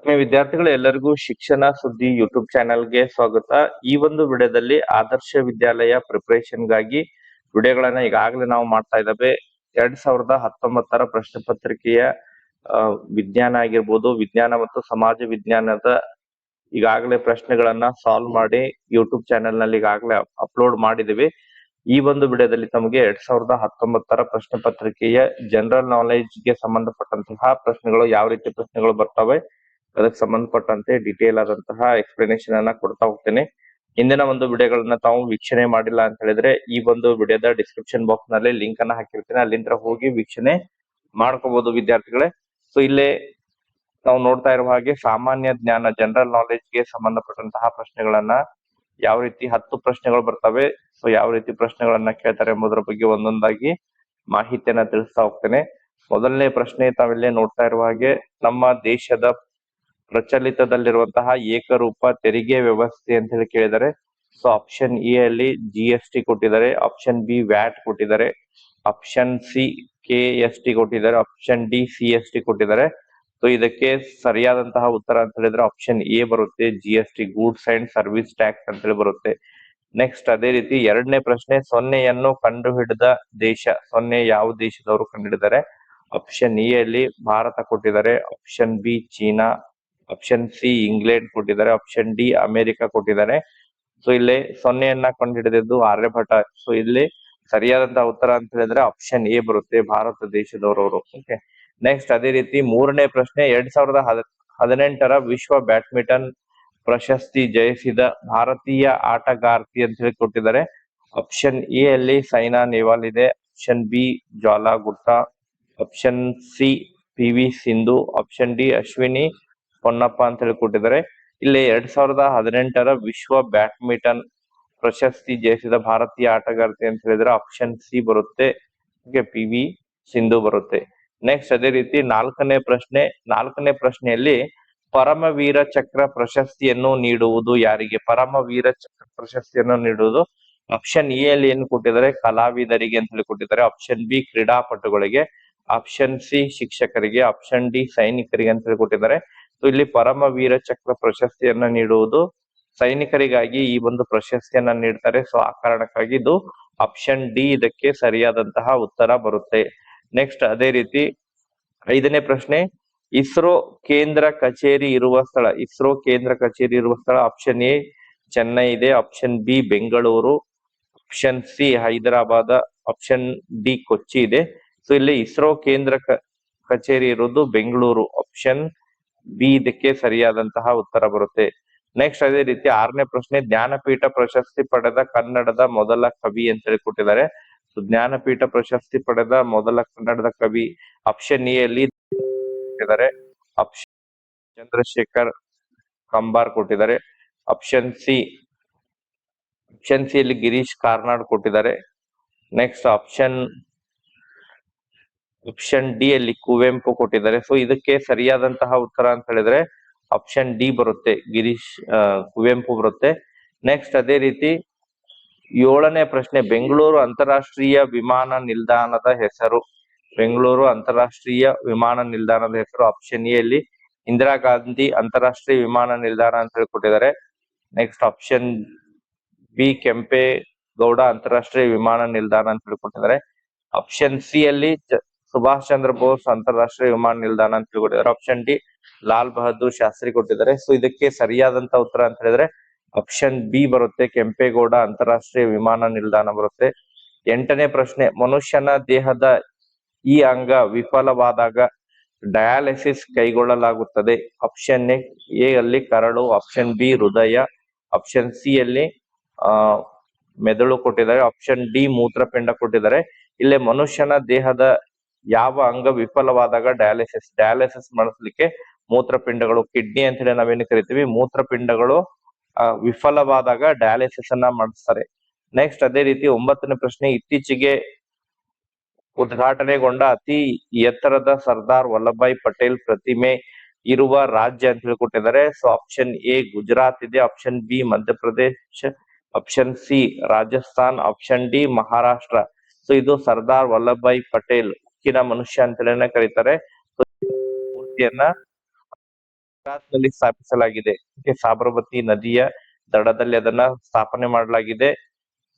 ವಿದ್ಯಾರ್ಥಿಗಳು ಎಲ್ಲರಿಗೂ ಶಿಕ್ಷಣ ಸುದ್ದಿ ಯೂಟ್ಯೂಬ್ ಚಾನೆಲ್ಗೆ ಸ್ವಾಗತ. ಈ ಒಂದು ವಿಡಿಯೋದಲ್ಲಿ ಆದರ್ಶ ವಿದ್ಯಾಲಯ ಪ್ರಿಪರೇಷನ್ ಗಾಗಿ ವಿಡಿಯೋಗಳನ್ನ ಈಗಾಗಲೇ ನಾವು ಮಾಡ್ತಾ ಇದ್ದೇವೆ. 2019 ಪ್ರಶ್ನೆ ಪತ್ರಿಕೆಯ ವಿಜ್ಞಾನ ಆಗಿರ್ಬೋದು, ವಿಜ್ಞಾನ ಮತ್ತು ಸಮಾಜ ವಿಜ್ಞಾನದ ಈಗಾಗಲೇ ಪ್ರಶ್ನೆಗಳನ್ನ ಸಾಲ್ವ್ ಮಾಡಿ ಯೂಟ್ಯೂಬ್ ಚಾನೆಲ್ ನಲ್ಲಿ ಈಗಾಗಲೇ ಅಪ್ಲೋಡ್ ಮಾಡಿದಿವಿ. ಈ ಒಂದು ವಿಡಿಯೋದಲ್ಲಿ ತಮಗೆ 2019 ಪ್ರಶ್ನೆ ಪತ್ರಿಕೆಯ ಜನರಲ್ ನಾಲೆಡ್ಜ್ ಗೆ ಸಂಬಂಧಪಟ್ಟಂತಹ ಪ್ರಶ್ನೆಗಳು, ಯಾವ ರೀತಿ ಪ್ರಶ್ನೆಗಳು ಬರ್ತವೆ ಅದಕ್ಕೆ ಸಂಬಂಧಪಟ್ಟಂತೆ ಡೀಟೇಲ್ ಆದಂತಹ ಎಕ್ಸ್ಪ್ಲನೇಷನ್ ಅನ್ನ ಕೊಡ್ತಾ ಹೋಗ್ತೇನೆ. ಹಿಂದಿನ ಒಂದು ವಿಡಿಯೋಗಳನ್ನ ತಾವು ವೀಕ್ಷಣೆ ಮಾಡಿಲ್ಲ ಅಂತ ಹೇಳಿದ್ರೆ ಈ ಒಂದು ವಿಡಿಯೋದ ಡಿಸ್ಕ್ರಿಪ್ಷನ್ ಬಾಕ್ಸ್ ನಲ್ಲಿ ಲಿಂಕ್ ಅನ್ನ ಹಾಕಿರ್ತೀನಿ, ಅಲ್ಲಿಂದ ಹೋಗಿ ವೀಕ್ಷಣೆ ಮಾಡ್ಕೋಬಹುದು ವಿದ್ಯಾರ್ಥಿಗಳೇ. ಸೊ ಇಲ್ಲೇ ನಾವು ನೋಡ್ತಾ ಇರುವ ಹಾಗೆ ಸಾಮಾನ್ಯ ಜ್ಞಾನ ಜನರಲ್ ನಾಲೆಡ್ಜ್ ಗೆ ಸಂಬಂಧಪಟ್ಟಂತಹ ಪ್ರಶ್ನೆಗಳನ್ನ ಯಾವ ರೀತಿ 10 ಪ್ರಶ್ನೆಗಳು ಬರ್ತವೆ, ಸೊ ಯಾವ ರೀತಿ ಪ್ರಶ್ನೆಗಳನ್ನ ಕೇಳ್ತಾರೆ ಎಂಬುದರ ಬಗ್ಗೆ ಒಂದೊಂದಾಗಿ ಮಾಹಿತಿಯನ್ನ ತಿಳಿಸ್ತಾ ಹೋಗ್ತೇನೆ. ಮೊದಲನೇ ಪ್ರಶ್ನೆ ತಾವಿಲ್ಲೇ ನೋಡ್ತಾ ಇರುವ ಹಾಗೆ, ನಮ್ಮ ದೇಶದ ಪ್ರಚಲಿತದಲ್ಲಿರುವಂತಹ ಏಕರೂಪ ತೆರಿಗೆ ವ್ಯವಸ್ಥೆ ಅಂತ ಹೇಳಿ ಕೇಳಿದರೆ, ಸೊ ಆಪ್ಷನ್ ಎ ಅಲ್ಲಿ GST ಕೊಟ್ಟಿದ್ದಾರೆ, ಆಪ್ಷನ್ ಬಿ ವ್ಯಾಟ್ ಕೊಟ್ಟಿದ್ದಾರೆ, ಆಪ್ಷನ್ ಸಿ KST ಕೊಟ್ಟಿದ್ದಾರೆ, ಆಪ್ಷನ್ ಡಿ CST ಕೊಟ್ಟಿದ್ದಾರೆ. ಸೊ ಇದಕ್ಕೆ ಸರಿಯಾದಂತಹ ಉತ್ತರ ಅಂತ ಹೇಳಿದ್ರೆ ಆಪ್ಷನ್ ಎ ಬರುತ್ತೆ, GST goods and service tax ಅಂತ ಹೇಳಿ ಬರುತ್ತೆ. ನೆಕ್ಸ್ಟ್ ಅದೇ ರೀತಿ ಎರಡನೇ ಪ್ರಶ್ನೆ, ಸೊನ್ನೆಯನ್ನು ಕಂಡುಹಿಡಿದ ದೇಶ, ಸೊನ್ನೆ ಯಾವ ದೇಶದವರು ಕಂಡುಹಿಡಿದರೆ? ಆಪ್ಷನ್ ಎ ಅಲ್ಲಿ ಭಾರತ ಕೊಟ್ಟಿದ್ದಾರೆ, option B China, option C England ಕೊಟ್ಟಿದ್ದಾರೆ, ಆಪ್ಷನ್ ಡಿ ಅಮೆರಿಕ ಕೊಟ್ಟಿದ್ದಾರೆ. ಸೊ ಇಲ್ಲಿ ಸೊನ್ನೆಯನ್ನ ಕಂಡುಹಿಡಿದಿದ್ದು ಆರ್ಯಭಟ. ಸೊ ಇಲ್ಲಿ ಸರಿಯಾದಂತಹ ಉತ್ತರ ಅಂತ ಹೇಳಿದ್ರೆ ಆಪ್ಷನ್ ಎ ಬರುತ್ತೆ, ಭಾರತ ದೇಶದವರವರು. ಓಕೆ, ನೆಕ್ಸ್ಟ್ ಅದೇ ರೀತಿ ಮೂರನೇ ಪ್ರಶ್ನೆ, 2018 ವಿಶ್ವ ಬ್ಯಾಡ್ಮಿಂಟನ್ ಪ್ರಶಸ್ತಿ ಜಯಿಸಿದ ಭಾರತೀಯ ಆಟಗಾರ್ತಿ ಅಂತ ಹೇಳಿ ಕೊಟ್ಟಿದ್ದಾರೆ. ಆಪ್ಷನ್ ಎ ಅಲ್ಲಿ ಸೈನಾ ನೆಹ್ವಾಲ್ ಇದೆ, option B Jwala Gutta, option C PV Sindhu, option D Ashwini Ponnappa ಅಂತ ಹೇಳಿ ಕೊಟ್ಟಿದ್ದಾರೆ. ಇಲ್ಲಿ 2018 ವಿಶ್ವ ಬ್ಯಾಡ್ಮಿಂಟನ್ ಪ್ರಶಸ್ತಿ ಜಯಿಸಿದ ಭಾರತೀಯ ಆಟಗಾರ್ತಿ ಅಂತ ಹೇಳಿದ್ರೆ ಆಪ್ಷನ್ ಸಿ ಬರುತ್ತೆ, PV ಸಿಂಧು ಬರುತ್ತೆ. ನೆಕ್ಸ್ಟ್ ಅದೇ ರೀತಿ ನಾಲ್ಕನೇ ಪ್ರಶ್ನೆಯಲ್ಲಿ ಪರಮವೀರ ಚಕ್ರ ಪ್ರಶಸ್ತಿಯನ್ನು ನೀಡುವುದು ಯಾರಿಗೆ? ಪರಮವೀರ ಚಕ್ರ ಪ್ರಶಸ್ತಿಯನ್ನು ನೀಡುವುದು ಆಪ್ಷನ್ ಎ ಅಲ್ಲಿ ಏನು ಕೊಟ್ಟಿದ್ದಾರೆ? ಕಲಾವಿದರಿಗೆ ಅಂತ ಹೇಳಿ ಕೊಟ್ಟಿದ್ದಾರೆ, ಆಪ್ಷನ್ ಬಿ ಕ್ರೀಡಾಪಟುಗಳಿಗೆ, ಆಪ್ಷನ್ ಸಿ ಶಿಕ್ಷಕರಿಗೆ, ಆಪ್ಷನ್ ಡಿ ಸೈನಿಕರಿಗೆ ಅಂತ ಹೇಳಿ ಕೊಟ್ಟಿದ್ದಾರೆ. ಸೊ ಇಲ್ಲಿ ಪರಮವೀರ ಚಕ್ರ ಪ್ರಶಸ್ತಿಯನ್ನ ನೀಡುವುದು ಸೈನಿಕರಿಗಾಗಿ ಈ ಒಂದು ಪ್ರಶಸ್ತಿಯನ್ನ ನೀಡ್ತಾರೆ. ಸೊ ಆ ಕಾರಣಕ್ಕಾಗಿ ಇದು ಆಪ್ಷನ್ ಡಿ ಇದಕ್ಕೆ ಸರಿಯಾದಂತಹ ಉತ್ತರ ಬರುತ್ತೆ. ನೆಕ್ಸ್ಟ್ ಅದೇ ರೀತಿ ಐದನೇ ಪ್ರಶ್ನೆ, ಇಸ್ರೋ ಕೇಂದ್ರ ಕಚೇರಿ ಇರುವ ಸ್ಥಳ, ಇಸ್ರೋ ಕೇಂದ್ರ ಕಚೇರಿ ಇರುವ ಸ್ಥಳ ಆಪ್ಷನ್ ಎ ಚೆನ್ನೈ ಇದೆ, option B Bengaluru, option C Hyderabad, option D Kochi ಇದೆ. ಸೊ ಇಲ್ಲಿ ಇಸ್ರೋ ಕೇಂದ್ರ ಕಚೇರಿ ಇರುವುದು ಬೆಂಗಳೂರು, ಆಪ್ಷನ್ ಬಿ ಇದಕ್ಕೆ ಸರಿಯಾದಂತಹ ಉತ್ತರ ಬರುತ್ತೆ. ನೆಕ್ಸ್ಟ್ ಅದೇ ರೀತಿ ಆರನೇ ಪ್ರಶ್ನೆ, ಜ್ಞಾನಪೀಠ ಪ್ರಶಸ್ತಿ ಪಡೆದ ಕನ್ನಡದ ಮೊದಲ ಕವಿ ಅಂತ ಹೇಳಿ ಕೊಟ್ಟಿದ್ದಾರೆ. ಸೊ ಜ್ಞಾನಪೀಠ ಪ್ರಶಸ್ತಿ ಪಡೆದ ಮೊದಲ ಕನ್ನಡದ ಕವಿ ಆಪ್ಷನ್ ಎ ಅಲ್ಲಿ ಕೊಟ್ಟಿದ್ದಾರೆ, ಆಪ್ಷನ್ ಚಂದ್ರಶೇಖರ್ ಕಂಬಾರ್ ಕೊಟ್ಟಿದ್ದಾರೆ, ಆಪ್ಷನ್ ಸಿ ಅಲ್ಲಿ ಗಿರೀಶ್ ಕಾರ್ನಾಡ್ ಕೊಟ್ಟಿದ್ದಾರೆ. ನೆಕ್ಸ್ಟ್ ಆಪ್ಷನ್ ಡಿ ಅಲ್ಲಿ ಕುವೆಂಪು ಕೊಟ್ಟಿದ್ದಾರೆ. ಸೊ ಇದಕ್ಕೆ ಸರಿಯಾದಂತಹ ಉತ್ತರ ಅಂತ ಹೇಳಿದ್ರೆ ಆಪ್ಷನ್ ಡಿ ಬರುತ್ತೆ, ಕುವೆಂಪು ಬರುತ್ತೆ. ನೆಕ್ಸ್ಟ್ ಅದೇ ರೀತಿ ಏಳನೇ ಪ್ರಶ್ನೆ, ಬೆಂಗಳೂರು ಅಂತಾರಾಷ್ಟ್ರೀಯ ವಿಮಾನ ನಿಲ್ದಾಣದ ಹೆಸರು, ಬೆಂಗಳೂರು ಅಂತಾರಾಷ್ಟ್ರೀಯ ವಿಮಾನ ನಿಲ್ದಾಣದ ಹೆಸರು ಆಪ್ಷನ್ ಎ ಅಲ್ಲಿ ಇಂದಿರಾ ಗಾಂಧಿ ಅಂತಾರಾಷ್ಟ್ರೀಯ ವಿಮಾನ ನಿಲ್ದಾಣ ಅಂತ ಹೇಳಿ ಕೊಟ್ಟಿದ್ದಾರೆ. ನೆಕ್ಸ್ಟ್ ಆಪ್ಷನ್ ಬಿ ಕೆಂಪೇಗೌಡ ಅಂತಾರಾಷ್ಟ್ರೀಯ ವಿಮಾನ ನಿಲ್ದಾಣ ಅಂತ ಹೇಳಿ ಕೊಟ್ಟಿದ್ದಾರೆ, ಆಪ್ಷನ್ ಸಿ ಅಲ್ಲಿ ಸುಭಾಷ್ ಚಂದ್ರ ಬೋಸ್ ಅಂತಾರಾಷ್ಟ್ರೀಯ ವಿಮಾನ ನಿಲ್ದಾಣ ಅಂತ ಹೇಳಿ ಕೊಟ್ಟಿದ್ದಾರೆ, ಆಪ್ಷನ್ ಡಿ ಲಾಲ್ ಬಹದ್ದೂರ್ ಶಾಸ್ತ್ರಿ ಕೊಟ್ಟಿದ್ದಾರೆ. ಸೊ ಇದಕ್ಕೆ ಸರಿಯಾದಂತ ಉತ್ತರ ಅಂತ ಹೇಳಿದ್ರೆ ಆಪ್ಷನ್ ಬಿ ಬರುತ್ತೆ, ಕೆಂಪೇಗೌಡ ಅಂತಾರಾಷ್ಟ್ರೀಯ ವಿಮಾನ ನಿಲ್ದಾಣ ಬರುತ್ತೆ. ಎಂಟನೇ ಪ್ರಶ್ನೆ, ಮನುಷ್ಯನ ದೇಹದ ಈ ಅಂಗ ವಿಫಲವಾದಾಗ ಡಯಾಲಿಸಿಸ್ ಕೈಗೊಳ್ಳಲಾಗುತ್ತದೆ. ಆಪ್ಷನ್ ಎ ಅಲ್ಲಿ ಕರಳು, ಆಪ್ಷನ್ ಬಿ ಹೃದಯ, ಆಪ್ಷನ್ ಸಿ ಅಲ್ಲಿ ಮೆದುಳು ಕೊಟ್ಟಿದ್ದಾರೆ, ಆಪ್ಷನ್ ಡಿ ಮೂತ್ರಪಿಂಡ ಕೊಟ್ಟಿದ್ದಾರೆ. ಇಲ್ಲಿ ಮನುಷ್ಯನ ದೇಹದ ಯಾವ ಅಂಗ ವಿಫಲವಾದಾಗ ಡಯಾಲಿಸಿಸ್ ಮಾಡಿಸ್ಲಿಕ್ಕೆ ಮೂತ್ರಪಿಂಡಗಳು, ಕಿಡ್ನಿ ಅಂತ ಹೇಳಿ ನಾವೇನು ಕರಿತೀವಿ, ಮೂತ್ರಪಿಂಡಗಳು ವಿಫಲವಾದಾಗ ಡಯಾಲಿಸಿಸ್ ಅನ್ನ ಮಾಡಿಸ್ತಾರೆ. ನೆಕ್ಸ್ಟ್ ಅದೇ ರೀತಿ ಒಂಬತ್ತನೇ ಪ್ರಶ್ನೆ, ಇತ್ತೀಚೆಗೆ ಉದ್ಘಾಟನೆಗೊಂಡ ಅತಿ ಎತ್ತರದ ಸರ್ದಾರ್ ವಲ್ಲಭಾಯ್ ಪಟೇಲ್ ಪ್ರತಿಮೆ ಇರುವ ರಾಜ್ಯ ಅಂತ ಹೇಳಿಕೊಟ್ಟಿದ್ದಾರೆ. ಸೊ ಆಪ್ಷನ್ ಎ ಗುಜರಾತ್ ಇದೆ, option B Madhya Pradesh, option C Rajasthan, option D Maharashtra. So ಇದು ಸರ್ದಾರ್ ವಲ್ಲಭಾಯ್ ಪಟೇಲ್ ಉಕ್ಕಿನ ಮನುಷ್ಯ ಅಂತ ಕರೀತಾರೆ. ಮೂರ್ತಿಯನ್ನ ಗುಜರಾತ್ನಲ್ಲಿ ಸ್ಥಾಪಿಸಲಾಗಿದೆ. ಸಾಬರಮತಿ ನದಿಯ ದಡದಲ್ಲಿ ಅದನ್ನ ಸ್ಥಾಪನೆ ಮಾಡಲಾಗಿದೆ.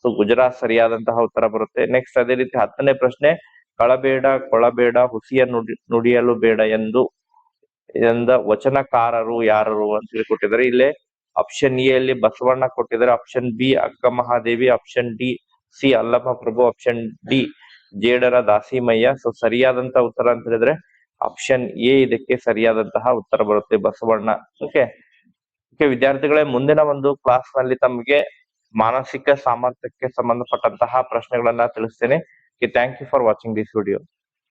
ಸೊ ಗುಜರಾತ್ ಸರಿಯಾದಂತಹ ಉತ್ತರ ಬರುತ್ತೆ. ನೆಕ್ಸ್ಟ್ ಅದೇ ರೀತಿ 10ನೇ ಪ್ರಶ್ನೆ, ಕಳಬೇಡ ಕೊಳಬೇಡ ಹುಸಿಯ ನುಡಿಯಲು ಬೇಡ ಎಂದ ವಚನಕಾರರು ಯಾರು ಅಂತ ಹೇಳಿ ಕೊಟ್ಟಿದ್ದಾರೆ. ಇಲ್ಲೇ ಆಪ್ಷನ್ ಎ ಅಲ್ಲಿ ಬಸವಣ್ಣ ಕೊಟ್ಟಿದ್ದಾರೆ, option B Akka Mahadevi, option D C Allama Prabhu, option D Jedara Dasimayya. So ಸರಿಯಾದಂತಹ ಉತ್ತರ ಅಂತ ಹೇಳಿದ್ರೆ ಆಪ್ಷನ್ ಎ ಇದಕ್ಕೆ ಸರಿಯಾದಂತಹ ಉತ್ತರ ಬರುತ್ತೆ, ಬಸವಣ್ಣ. ಓಕೆ ವಿದ್ಯಾರ್ಥಿಗಳೇ, ಮುಂದಿನ ಒಂದು ಕ್ಲಾಸ್ ನಲ್ಲಿ ತಮಗೆ ಮಾನಸಿಕ ಸಾಮರ್ಥ್ಯಕ್ಕೆ ಸಂಬಂಧಪಟ್ಟಂತಹ ಪ್ರಶ್ನೆಗಳನ್ನ ತಿಳಿಸ್ತೇನೆ. Thank you for watching this video.